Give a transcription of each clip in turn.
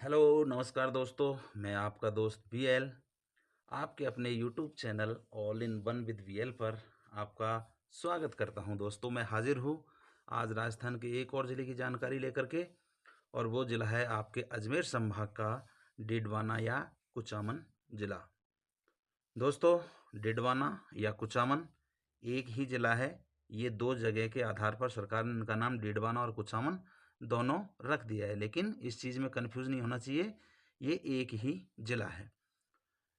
Hello नमस्कार दोस्तों। मैं आपका दोस्त वीएल आपके अपने YouTube channel all in one with VL पर आपका स्वागत करता हूं। दोस्तों मैं हाजिर हूं आज राजस्थान के एक और ज़िले की जानकारी लेकर के, और वो ज़िला है आपके अजमेर संभाग का डिडवाना या कुचामन ज़िला। दोस्तों डिडवाना या कुचामन एक ही ज़िला है। ये दो जगह के आधार पर सरकार ने इनका नाम डिडवाना और कुचामन दोनों रख दिया है, लेकिन इस चीज़ में कंफ्यूज नहीं होना चाहिए, ये एक ही ज़िला है।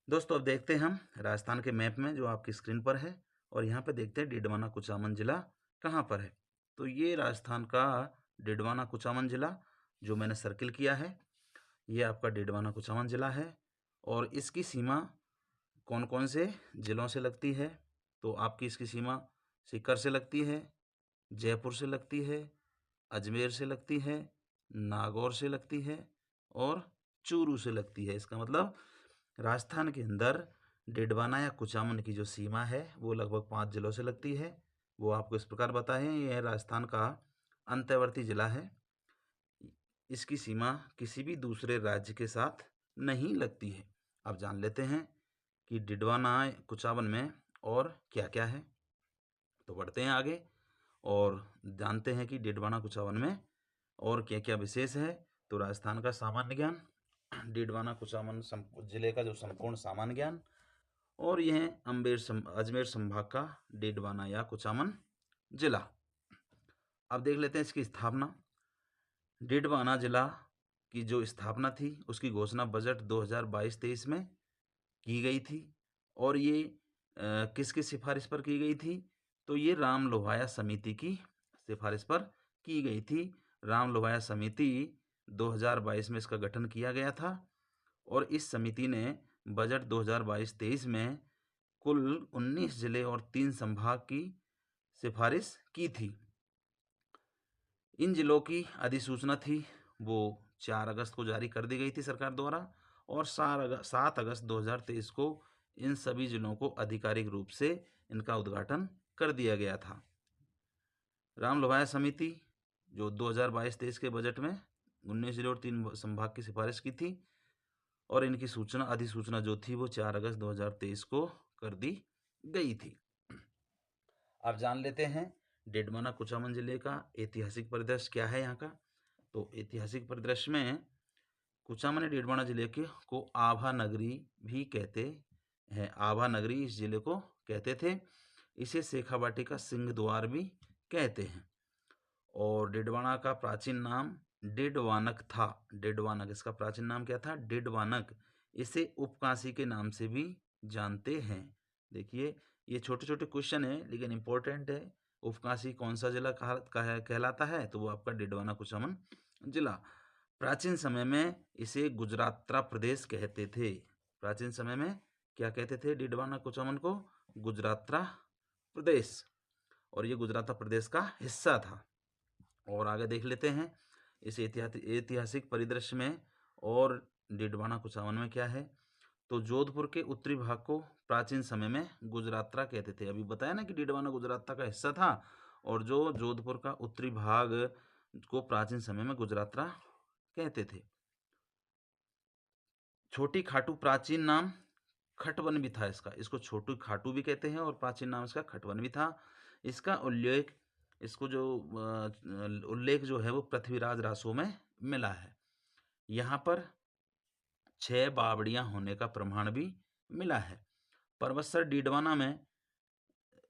दोस्तों अब देखते हैं हम राजस्थान के मैप में जो आपकी स्क्रीन पर है, और यहाँ पे देखते हैं डिडवाना कुचामन ज़िला कहाँ पर है। तो ये राजस्थान का डिडवाना कुचामन ज़िला जो मैंने सर्किल किया है, ये आपका डिडवाना कुचामन ज़िला है। और इसकी सीमा कौन कौन से ज़िलों से लगती है? तो आपकी इसकी सीमा सीकर से लगती है, जयपुर से लगती है, अजमेर से लगती है, नागौर से लगती है और चूरू से लगती है। इसका मतलब राजस्थान के अंदर डिडवाना या कुचामन की जो सीमा है वो लगभग 5 जिलों से लगती है। वो आपको इस प्रकार बताएं, यह राजस्थान का अंतर्वर्ती जिला है। इसकी सीमा किसी भी दूसरे राज्य के साथ नहीं लगती है। अब जान लेते हैं कि डिडवाना कुचामन में और क्या क्या है। तो बढ़ते हैं आगे और जानते हैं कि डिडवाना कुचामन में और क्या क्या विशेष है। तो राजस्थान का सामान्य ज्ञान, डिडवाना कुचामन जिले का जो संपूर्ण सामान्य ज्ञान, और यह अजमेर संभाग का डिडवाना या कुचामन जिला। अब देख लेते हैं इसकी स्थापना। डिडवाना जिला की जो स्थापना थी उसकी घोषणा बजट 2022-23 में की गई थी। और ये किसकी सिफारिश पर की गई थी? तो ये राम लोहाया समिति की सिफारिश पर की गई थी। राम लोहाया समिति 2022 में इसका गठन किया गया था, और इस समिति ने बजट 2022-23 में कुल 19 जिले और 3 संभाग की सिफारिश की थी। इन जिलों की अधिसूचना थी वो 4 अगस्त को जारी कर दी गई थी सरकार द्वारा, और 7 अगस्त 2023 को इन सभी जिलों को आधिकारिक रूप से इनका उद्घाटन कर दिया गया था। राम लोहाया समिति जो 2022-23 के बजट में 19 जिले और 3 संभाग की सिफारिश की थी, और इनकी अधिसूचना जो थी वो 4 अगस्त 2023 को कर दी गई थी। अब जान लेते हैं डिडवाना कुचामन जिले का ऐतिहासिक परिदृश्य क्या है यहाँ का। तो ऐतिहासिक परिदृश्य में कुचामन डिडवाना जिले के को आभा नगरी भी कहते हैं। आभा नगरी इस जिले को कहते थे। इसे शेखावाटी का सिंह द्वार भी कहते हैं। और डिडवाना का प्राचीन नाम डिडवानक था। डिडवानक इसका प्राचीन नाम क्या था? डिडवानक। इसे उपकाशी के नाम से भी जानते हैं। देखिए ये छोटे छोटे क्वेश्चन है लेकिन इंपॉर्टेंट है। उपकाशी कौन सा जिला कहलाता है? तो वो आपका डिडवाना कुचामन जिला। प्राचीन समय में इसे गुजरात्रा प्रदेश कहते थे। प्राचीन समय में क्या कहते थे डिडवाना कुचामन को? गुजरात्रा प्रदेश। और ये गुजराता प्रदेश का हिस्सा था। और आगे देख लेते हैं इस ऐतिहासिक परिदृश्य में और डिडवाना कुचामन में क्या है। तो जोधपुर के उत्तरी भाग को प्राचीन समय में गुजरात्रा कहते थे। अभी बताया ना कि डिडवाना गुजराता का हिस्सा था, और जो जोधपुर का उत्तरी भाग को प्राचीन समय में गुजरात्रा कहते थे। छोटी खाटू प्राचीन नाम खटवन भी था इसका। इसको छोटू खाटू भी कहते हैं और प्राचीन नाम इसका खटवन भी था। इसका उल्लेख इसको जो उल्लेख जो है वो पृथ्वीराज रासो में मिला है। यहाँ पर 6 बावड़ियां होने का प्रमाण भी मिला है। परबतसर डीडवाना में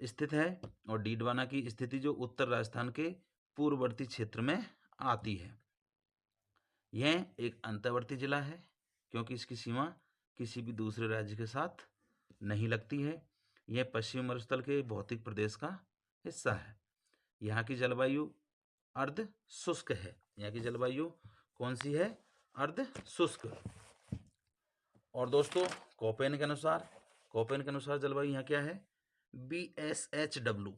स्थित है, और डीडवाना की स्थिति जो उत्तर राजस्थान के पूर्ववर्ती क्षेत्र में आती है। यह एक अंतर्वर्ती जिला है क्योंकि इसकी सीमा किसी भी दूसरे राज्य के साथ नहीं लगती है। यह पश्चिमी मरुस्थल के भौतिक प्रदेश का हिस्सा है। यहाँ की जलवायु अर्ध शुष्क है। यहाँ की जलवायु कौन सी है? अर्ध शुष्क। और दोस्तों कोपेन के अनुसार जलवायु यहाँ क्या है? BSHW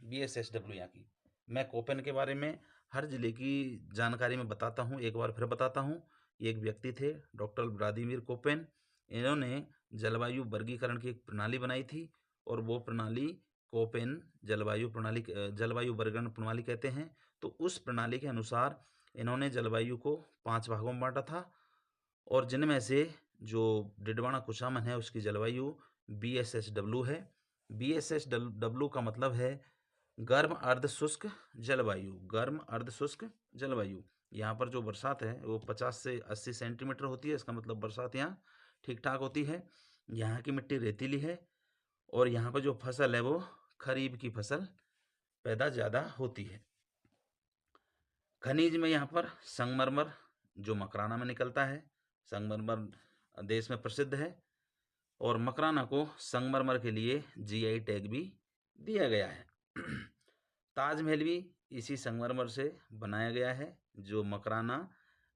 यहाँ की। मैं कोपेन के बारे में हर जिले की जानकारी में बताता हूँ, एक बार फिर बताता हूँ। एक व्यक्ति थे डॉक्टर व्लादिमीर कोपेन। इन्होंने जलवायु वर्गीकरण की एक प्रणाली बनाई थी, और वो प्रणाली कोपेन जलवायु वर्गीकरण प्रणाली कहते हैं। तो उस प्रणाली के अनुसार इन्होंने जलवायु को 5 भागों में बांटा था, और जिनमें से जो डिडवाना कुचामन है उसकी जलवायु BSHW है। BSHW का मतलब है गर्म अर्ध शुष्क जलवायु। गर्म अर्ध शुष्क जलवायु। यहाँ पर जो बरसात है वो 50 से 80 सेंटीमीटर होती है। इसका मतलब बरसात यहाँ ठीक ठाक होती है। यहाँ की मिट्टी रेतीली है और यहाँ पर जो फसल है वो खरीफ की फसल पैदा ज़्यादा होती है। खनिज में यहाँ पर संगमरमर जो मकराना में निकलता है, संगमरमर देश में प्रसिद्ध है और मकराना को संगमरमर के लिए GI टैग भी दिया गया है। ताजमहल भी इसी संगमरमर से बनाया गया है जो मकराना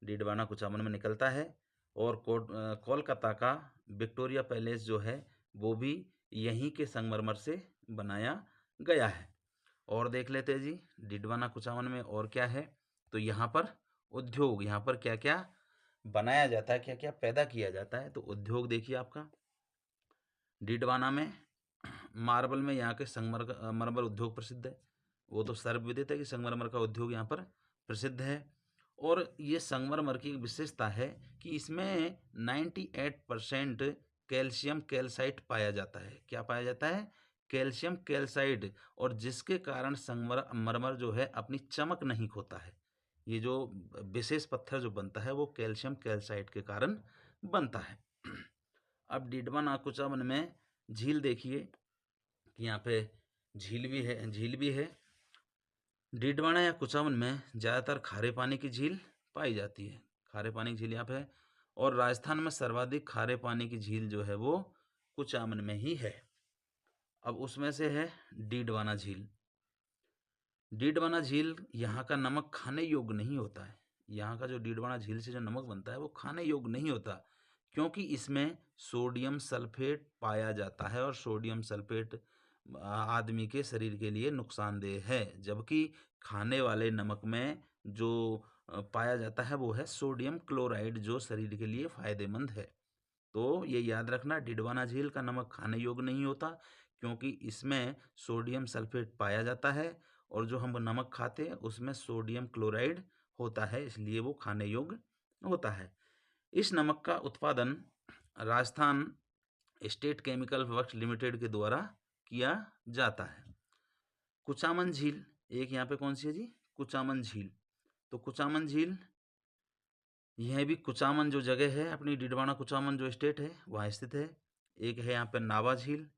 डिडवाना कुचामन में निकलता है। और कोलकाता का विक्टोरिया पैलेस जो है वो भी यहीं के संगमरमर से बनाया गया है। और देख लेते हैं जी डिडवाना कुचामन में और क्या है। तो यहाँ पर उद्योग, यहाँ पर क्या क्या बनाया जाता है, क्या क्या पैदा किया जाता है। तो उद्योग देखिए आपका डिडवाना में मार्बल में यहाँ के संगमरमर उद्योग प्रसिद्ध है। वो तो सर्वविदित है कि संगमरमर का उद्योग यहाँ पर प्रसिद्ध है। और ये संगमरमर की विशेषता है कि इसमें 98% कैल्शियम कैल्साइट पाया जाता है। क्या पाया जाता है? Calcium calcite. और जिसके कारण संगमरमर जो है अपनी चमक नहीं खोता है। ये जो विशेष पत्थर जो बनता है वो कैल्शियम कैल्साइट के कारण बनता है। अब डिडवाना कुचामन में झील देखिए कि यहाँ पे झील भी है। डिडवाना या कुचामन में ज़्यादातर खारे पानी की झील पाई जाती है। खारे पानी की झील यहाँ पे है। और राजस्थान में सर्वाधिक खारे पानी की झील जो है वो कुचामन में ही है। अब उसमें से है डिडवाना झील। डिडवाना झील यहाँ का नमक खाने योग्य नहीं होता है। यहाँ का जो डिडवाना झील से जो नमक बनता है वो खाने योग्य नहीं होता क्योंकि इसमें सोडियम सल्फेट पाया जाता है और सोडियम सल्फेट आदमी के शरीर के लिए नुकसानदेह है। जबकि खाने वाले नमक में जो पाया जाता है वो है सोडियम क्लोराइड जो शरीर के लिए फायदेमंद है। तो ये याद रखना डिडवाना झील का नमक खाने योग्य नहीं होता क्योंकि इसमें सोडियम सल्फेट पाया जाता है और जो हम नमक खाते हैं उसमें सोडियम क्लोराइड होता है, इसलिए वो खाने योग्य होता है। इस नमक का उत्पादन Rajasthan state chemical works limited के द्वारा किया जाता है। कुचामन झील एक यहाँ पे कौन सी है जी? कुचामन झील। तो कुचामन झील यह भी कुचामन जो जगह है अपनी डिडवाना कुचामन जो स्टेट है वहाँ स्थित है। एक है यहाँ पे नावा झील।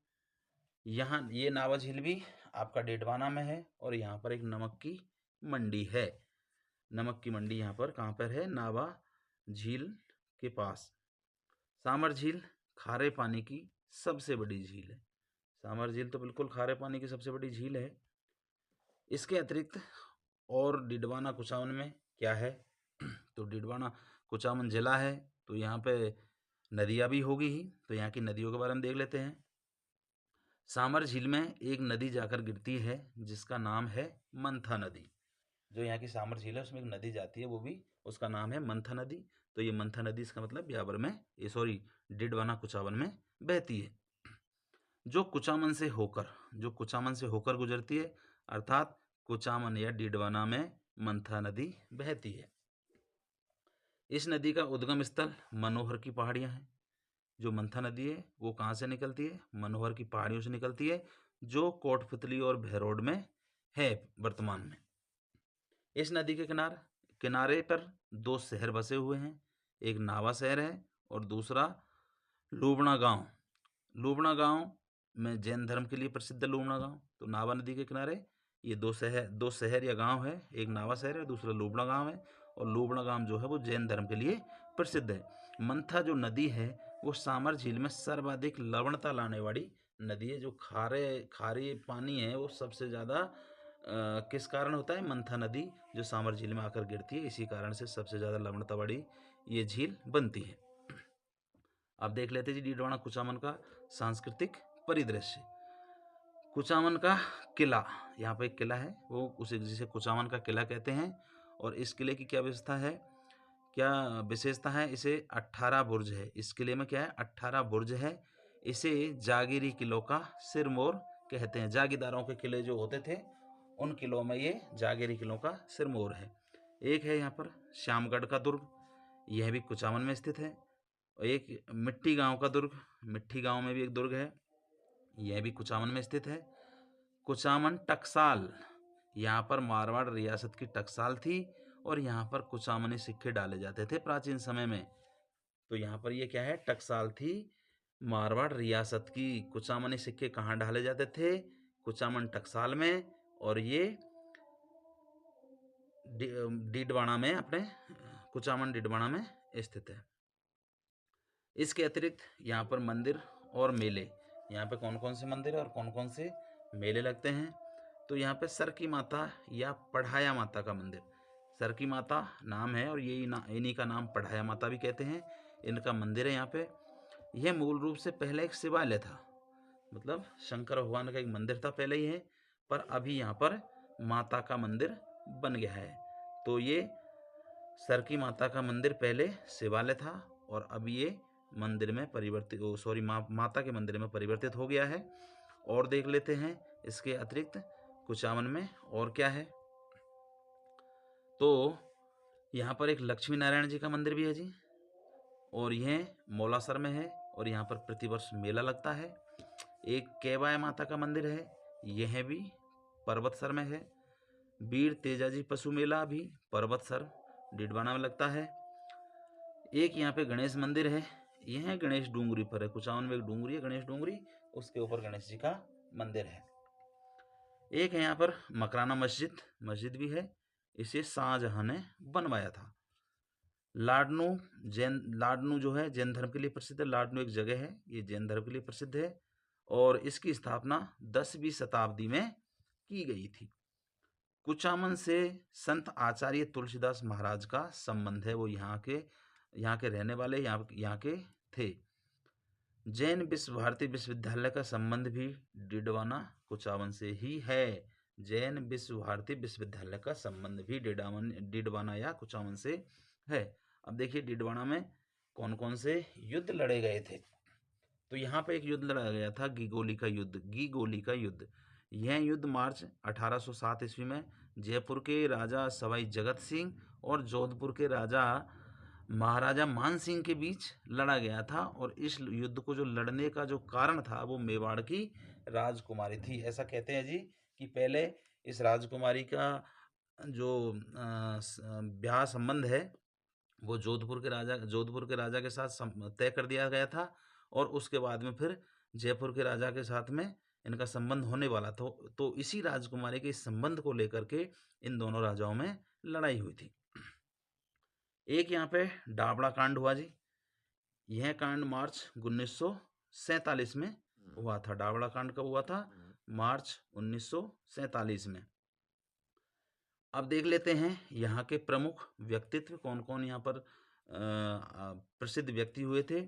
यहाँ ये नावा झील भी आपका डिडवाना में है और यहाँ पर एक नमक की मंडी है। नमक की मंडी यहाँ पर कहाँ पर है? नावा झील के पास। सामर झील खारे पानी की सबसे बड़ी झील है। सामर झील तो बिल्कुल खारे पानी की सबसे बड़ी झील है। इसके अतिरिक्त और डिडवाना कुचामन में क्या है? तो डिडवाना कुचामन जिला है तो यहाँ पे नदियाँ भी होगी ही। तो यहाँ की नदियों के बारे में देख लेते हैं। सामर झील में एक नदी जाकर गिरती है जिसका नाम है मंथा नदी। जो यहाँ की सामर झील है उसमें एक नदी जाती है वो भी उसका नाम है मंथा नदी। तो ये मंथा नदी इसका मतलब ब्यावर में डिडवाना कुचामन में बहती है। जो कुचामन से होकर गुजरती है अर्थात कुचामन या डिडवाना में मंथा नदी बहती है। इस नदी का उद्गम स्थल मनोहर की पहाड़ियाँ हैं। जो मंथा नदी है वो कहाँ से निकलती है? मनोहर की पहाड़ियों से निकलती है जो कोटपुतली और भैरोड में है वर्तमान में। इस नदी के किनारे पर दो शहर बसे हुए हैं। एक नावा शहर है और दूसरा लूबना गांव। लूबना गांव में जैन धर्म के लिए प्रसिद्ध है लूबना गांव। तो नावा नदी के किनारे ये दो शहर या गांव है। एक नावा शहर है दूसरा लूबना गांव है और लूबना गांव जो है वो जैन धर्म के लिए प्रसिद्ध है। मंथा जो नदी है वो सामर झील में सर्वाधिक लवणता लाने वाली नदी है। जो खारे पानी है वो सबसे ज़्यादा किस कारण होता है? मंथा नदी जो सामर झील में आकर गिरती है इसी कारण से सबसे ज़्यादा लवणता वाली ये झील बनती है। अब देख लेते हैं जी डिडवाना कुचामन का सांस्कृतिक परिदृश्य। कुचामन का किला, यहाँ पर एक किला है वो उसे जिसे कुचामन का किला कहते हैं। और इस किले की क्या विशेषता है? इसे 18 बुर्ज है। इस किले में क्या है? 18 बुर्ज है। इसे जागीरी किलों का सिरमौर कहते हैं। जागीरदारों के किले जो होते थे उन किलों में ये जागीरी किलों का सिरमौर है। एक है यहाँ पर श्यामगढ़ का दुर्ग, यह भी कुचामन में स्थित है। और एक मिट्टी गांव का दुर्ग, मिट्टी गांव में भी एक दुर्ग है, यह भी कुचामन में स्थित है। कुचामन टकसाल, यहाँ पर मारवाड़ रियासत की टकसाल थी और यहाँ पर कुचामनी सिक्के डाले जाते थे प्राचीन समय में। तो यहाँ पर ये क्या है, टकसाल थी, मारवाड़ रियासत की। कुचामनी सिक्के कहाँ डाले जाते थे, कुचामन टकसाल में, और ये डीडवाना में, अपने कुचामन डीडवाना में स्थित है। इसके अतिरिक्त यहाँ पर मंदिर और मेले, यहाँ पे कौन कौन से मंदिर और कौन कौन से मेले लगते हैं। तो यहाँ पे सरकी माता या पढ़ाया माता का मंदिर, सरकी माता नाम है और इन्हीं का नाम पढ़ाया माता भी कहते हैं, इनका मंदिर है यहाँ पे। यह मूल रूप से पहले एक शिवालय था, मतलब शंकर भगवान का एक मंदिर था पहले ही है, पर अभी यहाँ पर माता का मंदिर बन गया है। तो ये सरकी माता का मंदिर पहले शिवालय था और अब ये मंदिर में परिवर्तित, माता के मंदिर में परिवर्तित हो गया है। और देख लेते हैं इसके अतिरिक्त कुचामन में और क्या है। तो यहाँ पर एक लक्ष्मी नारायण जी का मंदिर भी है जी, और यह मौलासर में है और यहाँ पर प्रतिवर्ष मेला लगता है। एक केबाय माता का मंदिर है, यह भी पर्वतसर में है। वीर तेजाजी पशु मेला भी पर्वतसर डीडवाना में लगता है। एक यहाँ पे गणेश मंदिर है, यह गणेश डूंगरी पर है, कुचामन में एक डूंगरी है गणेश डूंगरी, उसके ऊपर गणेश जी का मंदिर है। एक है यहाँ पर मकराना मस्जिद भी है, इसे शाहजहां ने बनवाया था। लाडनू जो है जैन धर्म के लिए प्रसिद्ध है, लाडनू एक जगह है, ये जैन धर्म के लिए प्रसिद्ध है और इसकी स्थापना 10वीं शताब्दी में की गई थी। कुचामन से संत आचार्य तुलसीदास महाराज का संबंध है, वो यहाँ के रहने वाले यहाँ के थे। जैन विश्व भारती विश्वविद्यालय का संबंध भी डीडवाना कुचामन से ही है। जैन विश्व भारती विश्वविद्यालय का संबंध भी डीडवाना या कुचामन से है। अब देखिए डीडवाना में कौन कौन से युद्ध लड़े गए थे। तो यहाँ पे एक युद्ध लड़ा गया था, गिगोली का युद्ध। यह युद्ध मार्च 1807 ईस्वी में जयपुर के राजा सवाई जगत सिंह और जोधपुर के महाराजा मान सिंह के बीच लड़ा गया था और इस युद्ध को जो लड़ने का जो कारण था वो मेवाड़ की राजकुमारी थी। ऐसा कहते हैं जी कि पहले इस राजकुमारी का जो ब्याह संबंध है वो जोधपुर के राजा के साथ तय कर दिया गया था और उसके बाद में फिर जयपुर के राजा के साथ में इनका संबंध होने वाला था। तो इसी राजकुमारी के इस संबंध को लेकर के इन दोनों राजाओं में लड़ाई हुई थी। एक यहाँ पे डाबड़ा कांड हुआ जी, यह कांड मार्च 1947 में हुआ था। डाबड़ा कांड कब हुआ था, मार्च 1947 में। अब देख लेते हैं यहाँ के प्रमुख व्यक्तित्व कौन कौन यहाँ पर प्रसिद्ध व्यक्ति हुए थे।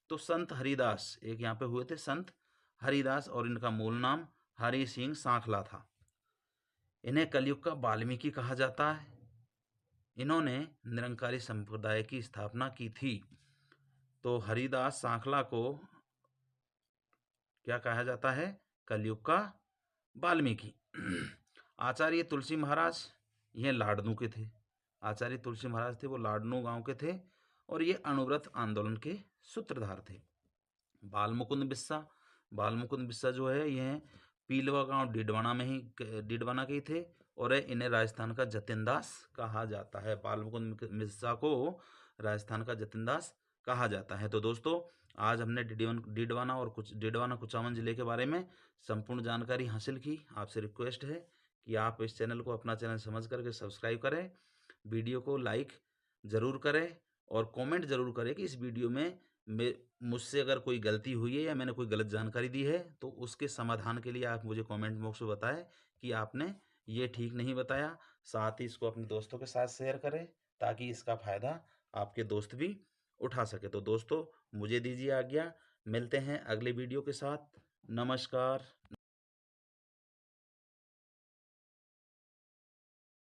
तो संत हरिदास एक यहाँ पे हुए थे, संत हरिदास, और इनका मूल नाम हरि सिंह सांखला था। इन्हें कलयुग का वाल्मीकि कहा जाता है। इन्होंने निरंकारी संप्रदाय की स्थापना की थी। तो हरिदास सांखला को क्या कहा जाता है, कलयुग का वाल्मीकि। आचार्य तुलसी महाराज यह लाडनू के थे, आचार्य तुलसी महाराज थे वो लाडनू गांव के थे और ये अणुव्रत आंदोलन के सूत्रधार थे। बालमुकुंद बिस्सा जो है यह पीलवा गांव डीडवाना के ही थे और इन्हें राजस्थान का जतिन दास कहा जाता है। बालमुकुंद बिस्सा को राजस्थान का जतिन दास कहा जाता है। तो दोस्तों आज हमने डीडवाना कुचामन जिले के बारे में संपूर्ण जानकारी हासिल की। आपसे रिक्वेस्ट है कि आप इस चैनल को अपना चैनल समझ करके सब्सक्राइब करें, वीडियो को लाइक ज़रूर करें और कमेंट ज़रूर करें कि इस वीडियो में मुझसे अगर कोई गलती हुई है या मैंने कोई गलत जानकारी दी है तो उसके समाधान के लिए आप मुझे कमेंट बॉक्स में बताएं कि आपने ये ठीक नहीं बताया। साथ ही इसको अपने दोस्तों के साथ शेयर करें ताकि इसका फ़ायदा आपके दोस्त भी उठा सके। तो दोस्तों मुझे दीजिए आज्ञा, मिलते हैं अगले वीडियो के साथ। नमस्कार।